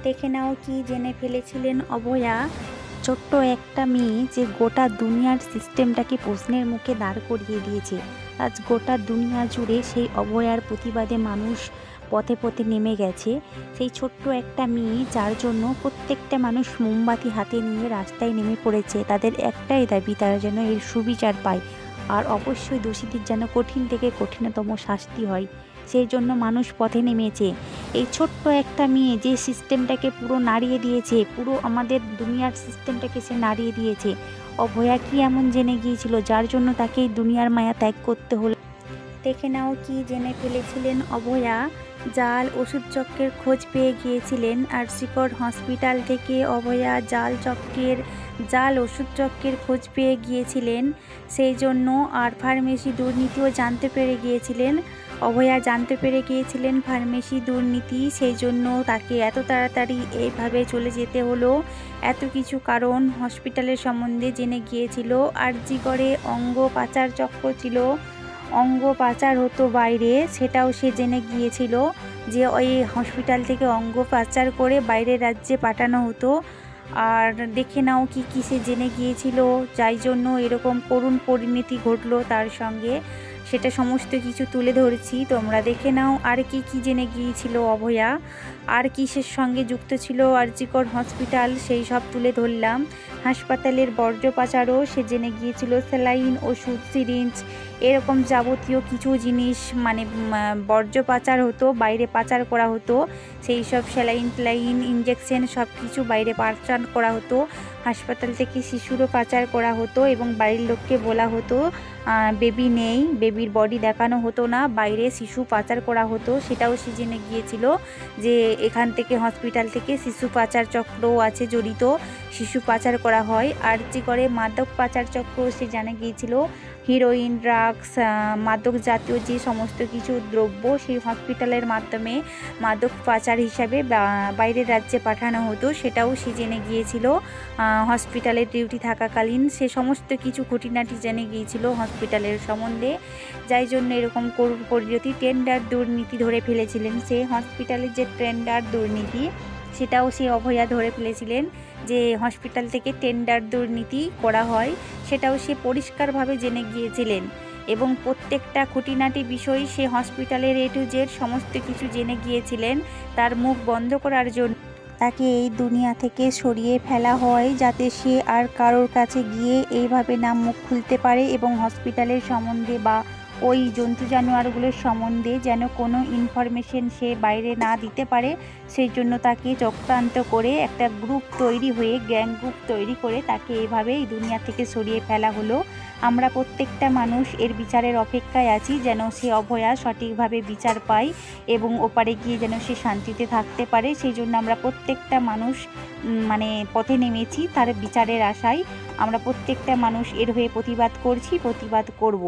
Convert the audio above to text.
দেখে নাও কি জেনে ফেলেছিলেন অভয়া। ছোট্ট একটা মেয়ে যে গোটা দুনিয়ার সিস্টেমটাকে প্রশ্নের মুখে দাঁড় করিয়ে দিয়েছে। আজ গোটা দুনিয়া জুড়ে সেই অভয়ার প্রতিবাদে মানুষ পথে পথে নেমে গেছে। সেই ছোট্ট একটা মেয়ে যার জন্য প্রত্যেকটা মানুষ মোমবাতি হাতে নিয়ে রাস্তায় নেমে পড়েছে। তাদের একটাই দাবি, তারা যেন এর সুবিচার পায়, আর অবশ্যই দোষীদের যেন কঠিন থেকে কঠিনতম শাস্তি হয়। সেই জন্য মানুষ পথে নেমেছে। এই ছোট্ট একটা মেয়ে যে সিস্টেমটাকে পুরো নাড়িয়ে দিয়েছে, পুরো আমাদের দুনিয়ার সিস্টেমটাকে সে নাড়িয়ে দিয়েছে। অভয়া কি এমন জেনে গিয়েছিল যার জন্য তাকে এই দুনিয়ার মায়া ত্যাগ করতে হলো? দেখে নাও কি জেনে ফেলেছিলেন অভয়া। জাল ওষুধ চক্রের খোঁজ পেয়ে গিয়েছিলেন আরজিকর হসপিটাল থেকে। অভয়া জাল ওষুধ চক্রের খোঁজ পেয়ে গিয়েছিলেন, সেই জন্য আর ফার্মেসি দুর্নীতিও জানতে পেরে গিয়েছিলেন। অভয়া জানতে পেরে গিয়েছিলেন ফার্মেসি দুর্নীতি, সেই জন্য তাকে এত তাড়াতাড়ি এইভাবে চলে যেতে হলো। এত কিছু কারণ হসপিটালের সম্বন্ধে জেনে গিয়েছিল। আরজিকরে অঙ্গ পাচার চক্র ছিল, অঙ্গ পাচার হতো বাইরে, সেটাও সে জেনে গিয়েছিল যে ওই হসপিটাল থেকে অঙ্গ পাচার করে বাইরের রাজ্যে পাঠানো হতো। আর দেখে নাও কি কী সে জেনে গিয়েছিল, যাই জন্য এরকম করুণ পরিণতি ঘটলো তার সঙ্গে। সেটা সমস্ত কিছু তুলে ধরেছি, তোমরা দেখে নাও। আর কি কি জেনে গিয়েছিল অভয়া, আর কিসের সঙ্গে যুক্ত ছিল আরজিকর হসপিটাল, সেই সব তুলে ধরলাম। হাসপাতালের বর্জ্য পাচারও সে জেনে গিয়েছিল। স্যালাইন, ওষুধ, সিরিঞ্জ, এরকম যাবতীয় কিছু জিনিস মানে বর্জ্য পাচার হতো, বাইরে পাচার করা হতো। সেই সব স্যালাইন ইঞ্জেকশন সব কিছু বাইরে পাচার করা হতো। হাসপাতাল থেকে শিশুরও পাচার করা হতো এবং বাড়ির লোককে বলা হতো বেবি নেই, বেবির বডি দেখানো হতো না, বাইরে শিশু পাচার করা হতো। সেটাও সে জেনে গিয়েছিল যে এখান থেকে হসপিটাল থেকে শিশু পাচার চক্রও আছে জড়িত, শিশু পাচার করা হয়। আরজিকরে মাদক পাচার চক্র সে জানা গিয়েছিল। হিরোইন, ড্রাগস, মাদক জাতীয় যে সমস্ত কিছু দ্রব্য সেই হসপিটালের মাধ্যমে মাদক পাচার হিসাবে বাইরের রাজ্যে পাঠানো হতো, সেটাও সে জেনে গিয়েছিল। হসপিটালের ডিউটি থাকাকালীন সে সমস্ত কিছু খুঁটিনাটি জেনে গিয়েছিল হসপিটালের সম্বন্ধে, যাই জন্য এরকম করুণ পরিণতি। টেন্ডার দুর্নীতি ধরে ফেলেছিলেন সে, হসপিটালের যে টেন্ডার দুর্নীতি সেটাও সে অভয়া ধরে ফেলেছিলেন, যে হসপিটাল থেকে টেন্ডার দুর্নীতি করা হয়, সেটাও সে পরিষ্কারভাবে জেনে গিয়েছিলেন। এবং প্রত্যেকটা খুঁটিনাটি বিষয় সে হসপিটালের A to Z সমস্ত কিছু জেনে গিয়েছিলেন। তার মুখ বন্ধ করার জন্য তাকে এই দুনিয়া থেকে সরিয়ে ফেলা হয়, যাতে সে আর কারোর কাছে গিয়ে এইভাবে না মুখ খুলতে পারে এবং হসপিটালের সম্বন্ধে বা ওই জন্তু জানোয়ারগুলোর সম্বন্ধে যেন কোনো ইনফরমেশন সে বাইরে না দিতে পারে। সেই জন্য তাকে চক্রান্ত করে একটা গ্রুপ তৈরি হয়ে, গ্যাং গ্রুপ তৈরি করে তাকে এইভাবে এই দুনিয়া থেকে সরিয়ে ফেলা হলো। আমরা প্রত্যেকটা মানুষ এর বিচারের অপেক্ষায় আছি, যেন সে অভয়া সঠিকভাবে বিচার পায় এবং ওপারে গিয়ে যেন সে শান্তিতে থাকতে পারে। সেই জন্য আমরা প্রত্যেকটা মানুষ মানে পথে নেমেছি তার বিচারের আশায়। আমরা প্রত্যেকটা মানুষ এর হয়ে প্রতিবাদ করছি, প্রতিবাদ করব।